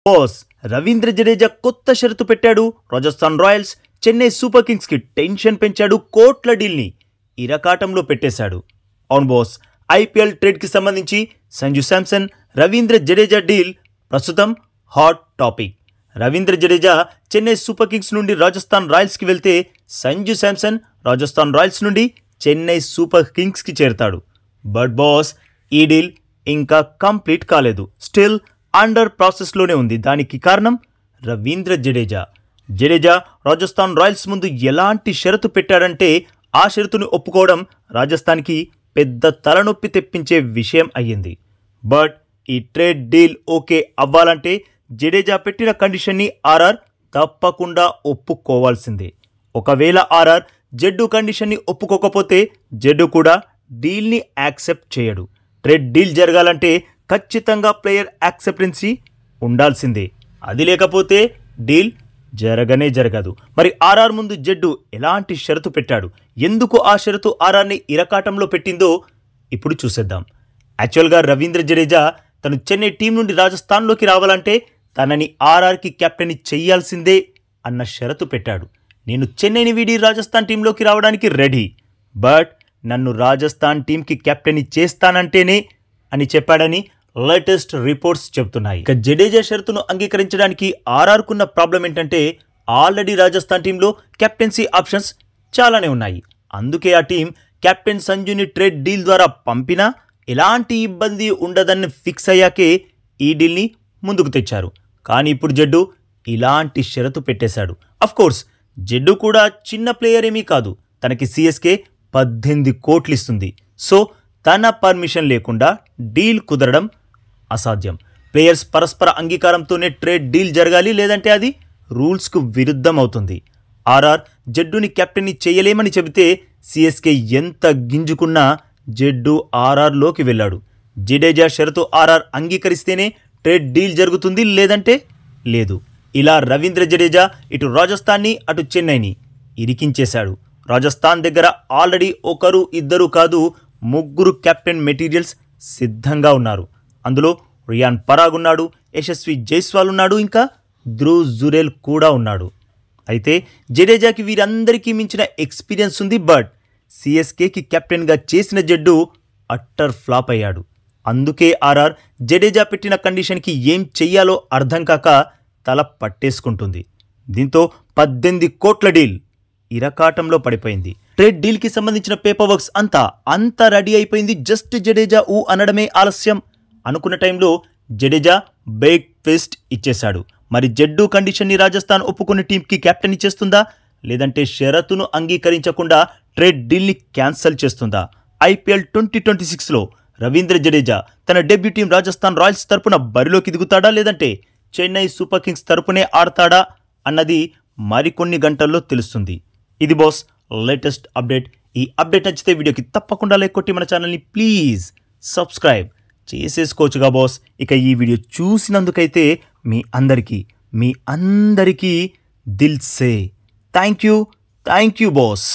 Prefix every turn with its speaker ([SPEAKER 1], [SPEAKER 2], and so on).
[SPEAKER 1] Boss Ravindra Jadeja కొత్త షరతు పెట్టాడు. Rajasthan Royals Chennai super Kings కి టెన్షన్ పెంచాడు. కోట్ల డీల్ని ఇరకాటంలో పెట్టేశాడు. అవును బాస్, ఐపీఎల్ ట్రేడ్ కి సంబంధించి సంజు శాంసన్ రవీంద్ర జడేజా డీల్ ప్రస్తుతం hot topic. Ravindra Jadeja Chennai super Kings నుండి రాజస్థాన్ రాయల్స్ కి వెళ్తే సంజు శాంసన్ రాజస్థాన్ రాయల్స్ నుండి చెన్నై సూపర్ కింగ్స్ కి చేరతాడు. బట్ బాస్, ఈ డీల్ ఇంకా కంప్లీట్ కాలేదు. స్టిల్ అండర్ ప్రాసెస్లోనే ఉంది. దానికి కారణం రవీంద్ర జడేజా రాజస్థాన్ రాయల్స్ ముందు ఎలాంటి షరతు పెట్టాడంటే ఆ షరతుని ఒప్పుకోవడం రాజస్థాన్కి పెద్ద తలనొప్పి తెప్పించే విషయం అయ్యింది. బట్ ఈ ట్రేడ్ డీల్ ఓకే అవ్వాలంటే జడేజా పెట్టిన కండిషన్ని ఆర్ఆర్ తప్పకుండా ఒప్పుకోవాల్సిందే. ఒకవేళ ఆర్ఆర్ జడ్డు కండిషన్ని ఒప్పుకోకపోతే జడ్డు కూడా డీల్ని యాక్సెప్ట్ చేయడు. ట్రేడ్ డీల్ జరగాలంటే ఖచ్చితంగా ప్లేయర్ యాక్సెప్టెన్సీ ఉండాల్సిందే. అది లేకపోతే డీల్ జరగదు. మరి ఆర్ఆర్ ముందు జడ్డు ఎలాంటి షరతు పెట్టాడు, ఎందుకు ఆ షరతు ఆర్ఆర్ని ఇరకాటంలో పెట్టిందో ఇప్పుడు చూసేద్దాం. యాక్చువల్గా రవీంద్ర జడేజా తను చెన్నై టీం నుండి రాజస్థాన్లోకి రావాలంటే తనని ఆర్ఆర్కి కెప్టెన్ చెయ్యాల్సిందే అన్న షరతు పెట్టాడు. నేను చెన్నైని వీడి రాజస్థాన్ టీంలోకి రావడానికి రెడీ, బట్ నన్ను రాజస్థాన్ టీంకి కెప్టెన్ చేస్తానంటేనే అని చెప్పాడని లేటెస్ట్ రిపోర్ట్స్ చెబుతున్నాయి. ఇక జడేజా షరతును అంగీకరించడానికి ఆర్ఆర్కున్న ప్రాబ్లం ఏంటంటే ఆల్రెడీ రాజస్థాన్ టీంలో కెప్టెన్సీ ఆప్షన్స్ చాలానే ఉన్నాయి. అందుకే ఆ టీం కెప్టెన్ సంజుని ట్రేడ్ డీల్ ద్వారా పంపినా ఎలాంటి ఇబ్బంది ఉండదని ఫిక్స్ అయ్యాకే ఈ డీల్ని ముందుకు తెచ్చారు. కానీ ఇప్పుడు జడ్డు ఇలాంటి షరతు పెట్టేశాడు. అఫ్కోర్స్ జడ్డు కూడా చిన్న ప్లేయర్ ఏమీ కాదు. తనకి సిఎస్కే 18 కోట్లు ఇస్తుంది. సో తన పర్మిషన్ లేకుండా డీల్ కుదరడం అసాధ్యం. ప్లేయర్స్ పరస్పర అంగీకారంతోనే ట్రేడ్ డీల్ జరగాలి, లేదంటే అది రూల్స్కు విరుద్ధం అవుతుంది. ఆర్ఆర్ జడ్డుని కెప్టెన్ని చేయలేమని చెబితే సిఎస్కే ఎంత గింజుకున్నా జడ్డు ఆర్ఆర్లోకి వెళ్ళాడు. జడేజా షరతు ఆర్ఆర్ అంగీకరిస్తేనే ట్రేడ్ డీల్ జరుగుతుంది, లేదంటే లేదు. ఇలా రవీంద్ర జడేజా ఇటు రాజస్థాన్ని అటు చెన్నైని ఇరికించేశాడు. రాజస్థాన్ దగ్గర ఆల్రెడీ ఒకరు ఇద్దరు కాదు 3 కెప్టెన్ మెటీరియల్స్ సిద్ధంగా ఉన్నారు. అందులో రియాన్ పరాగ్ ఉన్నాడు, యశస్వి జైస్వాల్ ఉన్నాడు, ఇంకా ధ్రువ్ జురేల్ కూడా ఉన్నాడు. అయితే జడేజాకి వీరందరికీ మించిన ఎక్స్పీరియన్స్ ఉంది. బట్ సిఎస్కేకి కెప్టెన్గా చేసిన జడ్డు అట్టర్ ఫ్లాప్ అయ్యాడు. అందుకే ఆర్ఆర్ జడేజా పెట్టిన కండిషన్కి ఏం చెయ్యాలో అర్థం కాక తల పట్టేసుకుంటుంది. దీంతో 18 కోట్ల డీల్ ఇరకాటంలో పడిపోయింది. ట్రేడ్ డీల్కి సంబంధించిన పేపర్ వర్క్స్ అంతా రెడీ అయిపోయింది. జస్ట్ జడేజా అనడమే ఆలస్యం అనుకున్న టైంలో జడేజా బ్రేక్ ట్విస్ట్ ఇచ్చేశాడు. మరి జడ్డు కండిషన్ని రాజస్థాన్ ఒప్పుకున్న టీంకి కెప్టెన్ ఇచ్చేస్తుందా, లేదంటే షరతును అంగీకరించకుండా ట్రేడ్ డీల్ని క్యాన్సల్ చేస్తుందా? ఐపీఎల్ 2026లో రవీంద్ర జడేజా తన డెబ్యూ టీం రాజస్థాన్ రాయల్స్ తరపున బరిలోకి దిగుతాడా, లేదంటే చెన్నై సూపర్ కింగ్స్ తరపునే ఆడతాడా అన్నది మరికొన్ని గంటల్లో తెలుస్తుంది. ఇది బాస్ లేటెస్ట్ అప్డేట్. ఈ అప్డేట్ నచ్చితే వీడియోకి తప్పకుండా లైక్ కొట్టి మన ఛానల్ని ప్లీజ్ సబ్స్క్రైబ్ చేసేసుకోవచ్చుగా బాస్. ఇక ఈ వీడియో చూసినందుకైతే మీ అందరికీ దిల్ సే థ్యాంక్ యూ బాస్.